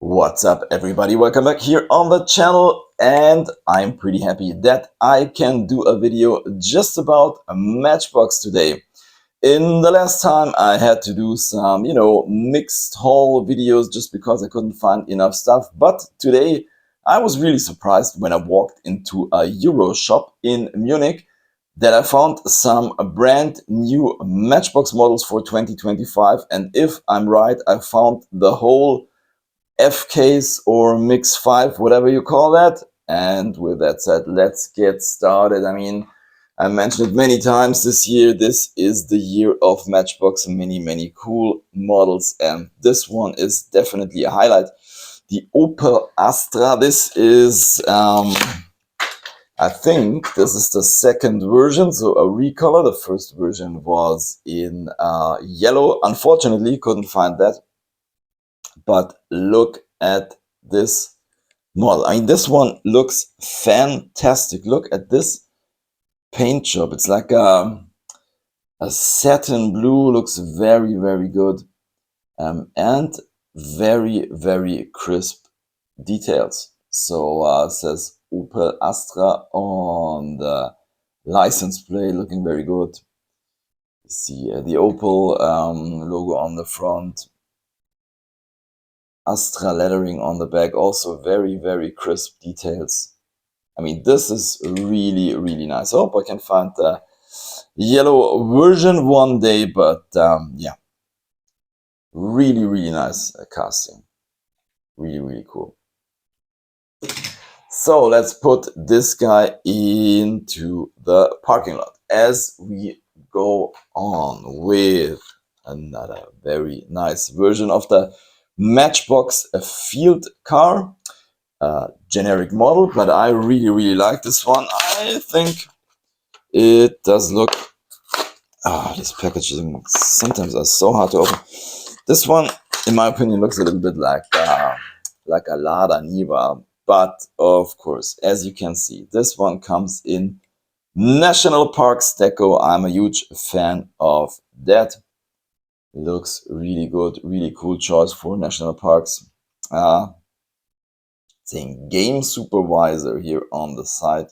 What's up, everybody? Welcome back here on the channel, and I'm pretty happy that I can do a video just about a Matchbox today. In the last time I had to do some, mixed haul videos just because I couldn't find enough stuff, but today I was really surprised when I walked into a Euro shop in Munich that I found some brand new Matchbox models for 2025, and if I'm right, I found the whole F case or mix 5, whatever you call that. And with that said, let's get started. I mentioned it many times this year. This is the year of Matchbox, many cool models, and this one is definitely a highlight. The Opel Astra. This is I think this is the second version, so a recolor. The first version was in yellow. Unfortunately, couldn't find that. But look at this model. This one looks fantastic. Look at this paint job. It's like a satin blue. Looks very good, and very crisp details. So it says Opel Astra on the license plate, looking very good. You see the Opel logo on the front. Astra lettering on the back, also very crisp details. This is really nice. I hope I can find the yellow version one day, but yeah, really nice casting. Really cool. So let's put this guy into the parking lot as we go on with another very nice version of the Matchbox Field Car, generic model, but I really like this one. I think it does look. These packaging sometimes are so hard to open. This one, in my opinion, looks a little bit like a Lada Niva, but of course, as you can see, this one comes in National Parks deco. I'm a huge fan of that. Looks really good, really cool choice for national parks. Saying game supervisor here on the side.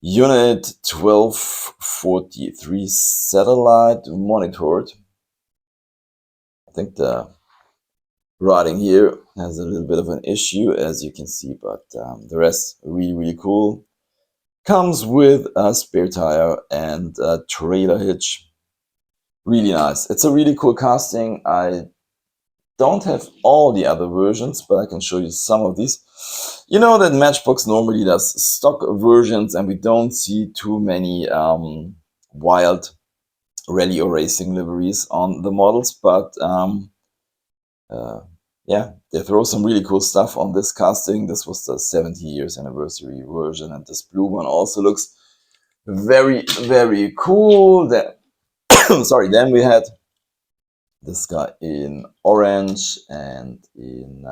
Unit 1243 satellite monitored. I think the writing here has a little bit of an issue, as you can see, but the rest really cool. Comes with a spare tire and a trailer hitch. Really nice. It's a really cool casting. I don't have all the other versions, but I can show you some of these. You know that Matchbox normally does stock versions, and we don't see too many wild rally or racing liveries on the models, but yeah, they throw some really cool stuff on this casting. This was the 70 years anniversary version, and this blue one also looks very cool. Sorry, then we had this guy in orange and in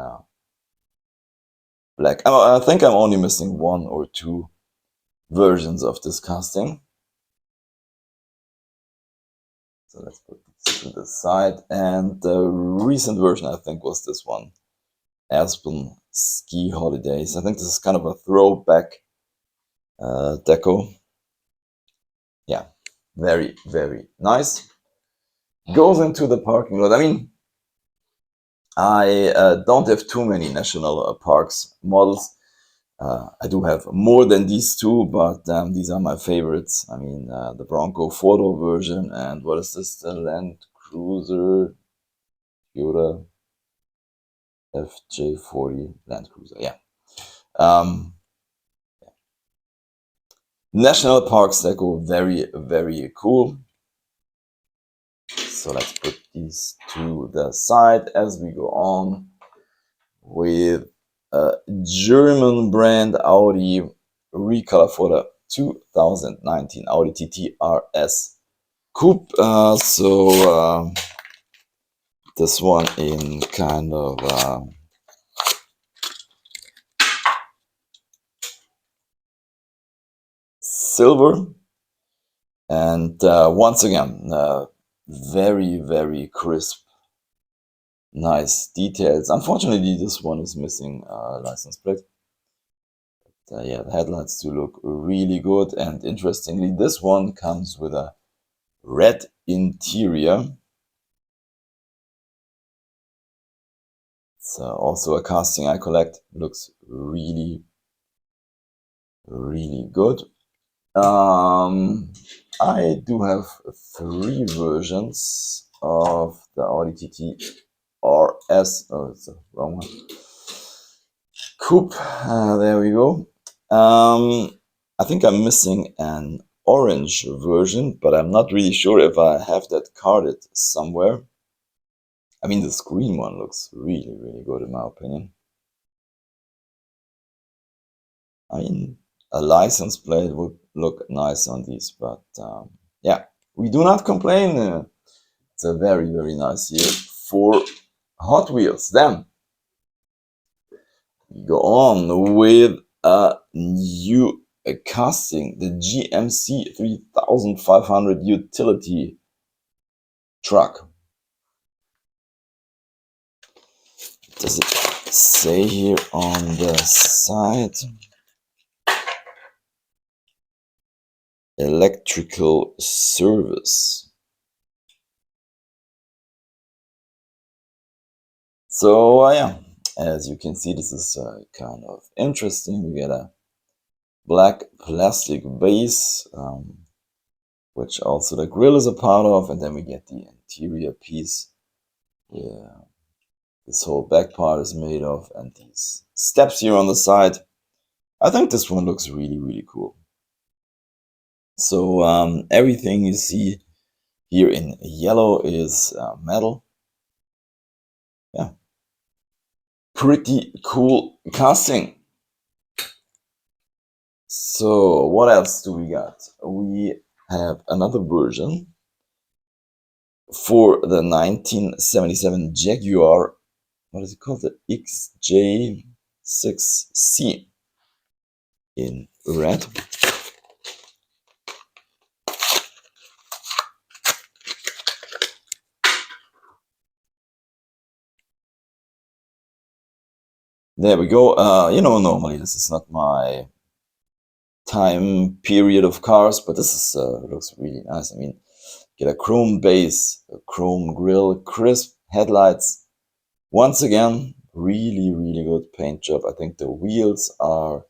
black. I think I'm only missing one or two versions of this casting. So let's put this to the side. And the recent version, I think, was this one, Aspen Ski Holidays. I think this is kind of a throwback deco. Yeah, very nice. Goes into the parking lot. I don't have too many national parks models. I do have more than these two, but these are my favorites. The Bronco photo version, and what is this? The Land Cruiser Toyota FJ40 Land Cruiser. Yeah. National Parks deco, very cool. So let's put these to the side as we go on with a German brand Audi recolor for the 2019 Audi TT RS Coupe. This one in kind of silver, and once again very crisp Nice details. Unfortunately, this one is missing license plate. Yeah, the headlights do look really good, and interestingly, this one comes with a red interior. It's also a casting I collect. Looks really, really good. I do have 3 versions of the Audi TT RS. Oh, it's the wrong one. Coupe. There we go. I think I'm missing an orange version, but I'm not really sure if I have that carded somewhere. I mean, this green one looks really, really good in my opinion. I mean, a license plate would look nice on these, but yeah, we do not complain. It's a very, very nice year for Hot Wheels. Then we go on with a new casting, the GMC 3500 utility truck. Does it say here on the side? Electrical service. So yeah, as you can see, this is kind of interesting. We get a black plastic base, which also the grille is a part of, and then we get the interior piece. Yeah, this whole back part is made of, and these steps here on the side. I think this one looks really, really cool. So everything you see here in yellow is metal. Yeah, pretty cool casting. So what else do we got? We have another version for the 1977 Jaguar. What is it called? The XJ6C in red. There we go. You know, normally this is not my time period of cars, but this is looks really nice. I mean, get a chrome base, a chrome grille, crisp headlights. Once again, really, really good paint job. I think the wheels are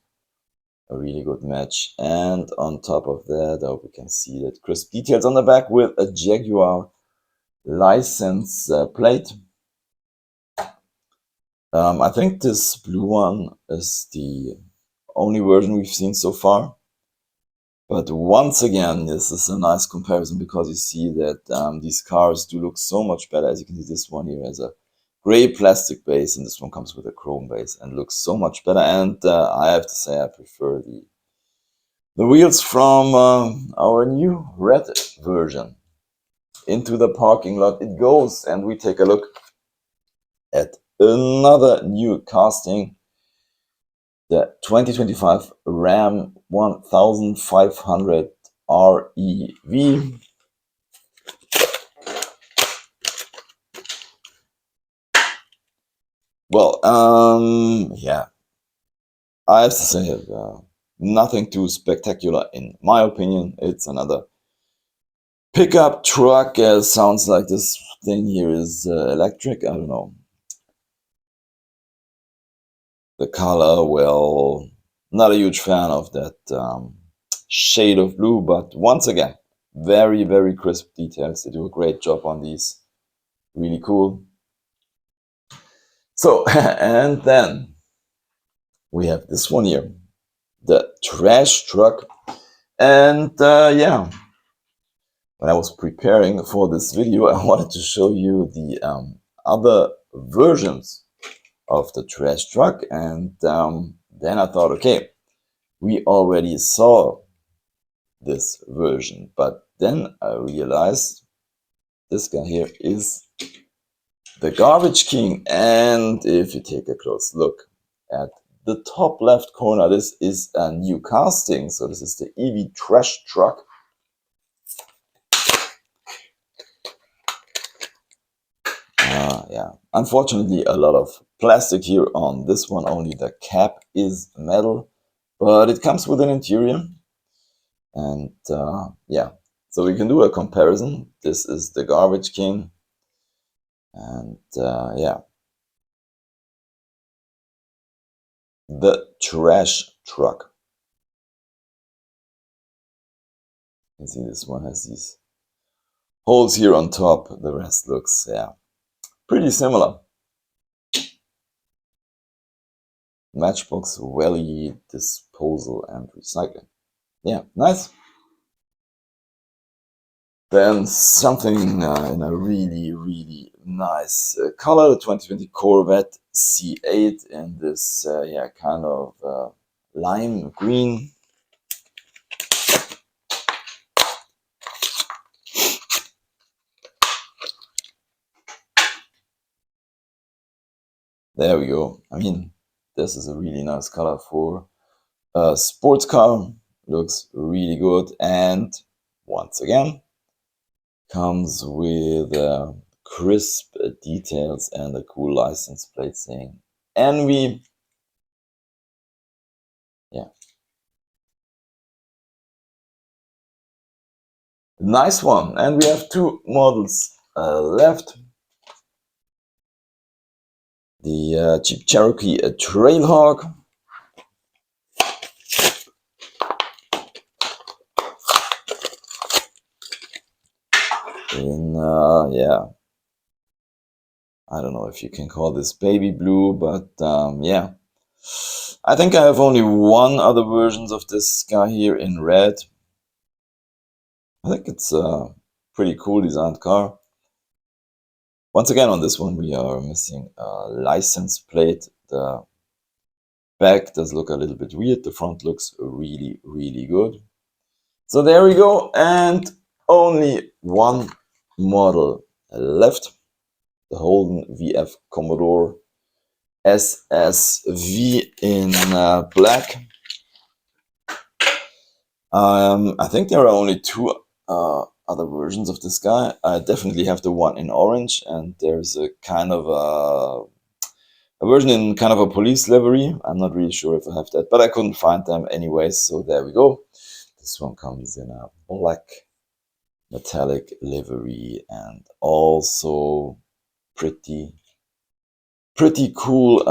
a really good match. And on top of that, I hope you can see that crisp details on the back with a Jaguar license plate. I think this blue one is the only version we've seen so far. But once again, this is a nice comparison because you see that these cars do look so much better. As you can see, this one here has a gray plastic base, and this one comes with a chrome base and looks so much better. And I have to say, I prefer the wheels from our new red version. Into the parking lot it goes, and we take a look at another new casting. The 2025 Ram 1500 REV. Well, yeah, I have to say nothing too spectacular in my opinion. It's another pickup truck. Sounds like this thing here is electric. I don't know. The color, well, not a huge fan of that shade of blue, but once again, very, very crisp details. They do a great job on these. Really cool. So, and then we have this one here, the trash truck. And yeah, when I was preparing for this video, I wanted to show you the other versions of the trash truck. And then I thought, okay, we already saw this version, but then I realized this guy here is the Garbage King. And if you take a close look at the top left corner, this is a new casting. So this is the EV trash truck. yeah, unfortunately a lot of plastic here on this one. Only the cap is metal, but it comes with an interior. And yeah, so we can do a comparison. This is the Garbage King, and yeah, the trash truck. You can see this one has these holes here on top. The rest looks, yeah, pretty similar. Matchbox Valley Disposal and Recycling. Yeah, nice. Then something in a really nice color, the 2020 Corvette C8 in this yeah, kind of lime green. There we go. I mean, this is a really nice color for a sports car. Looks really good, and once again comes with crisp details and a cool license plate saying Envy. Yeah, nice one. And we have two models left. The Jeep Cherokee Trailhawk. In yeah, I don't know if you can call this baby blue, but yeah, I think I have only one other versions of this guy here in red. I think it's a pretty cool designed car. Once again, on this one we are missing a license plate. The back does look a little bit weird. The front looks really good. So there we go, and only one model left. The Holden VF Commodore SSV in black. I think there are only two other versions of this guy. I definitely have the one in orange, and there's a kind of a version in kind of a police livery. I'm not really sure if I have that, but I couldn't find them anyways, so there we go. This one comes in a black metallic livery and also pretty cool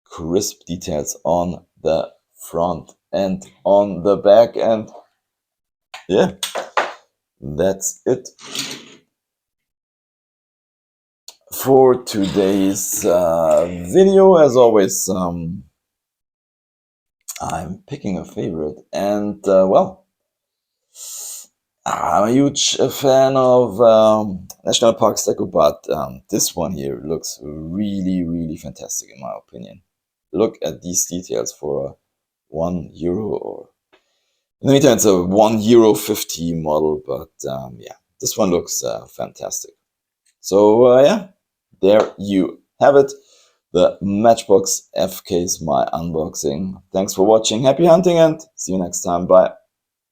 crisp details on the front and on the back, and yeah, that's it for today's video. As always, I'm picking a favorite, and well, I'm a huge fan of National Parks Deco, but this one here looks really fantastic in my opinion. Look at these details for a €1, or in the meantime it's a €1.50 model, but yeah, this one looks fantastic. So yeah, there you have it, the Matchbox F case, my unboxing. Thanks for watching, happy hunting, and see you next time, bye.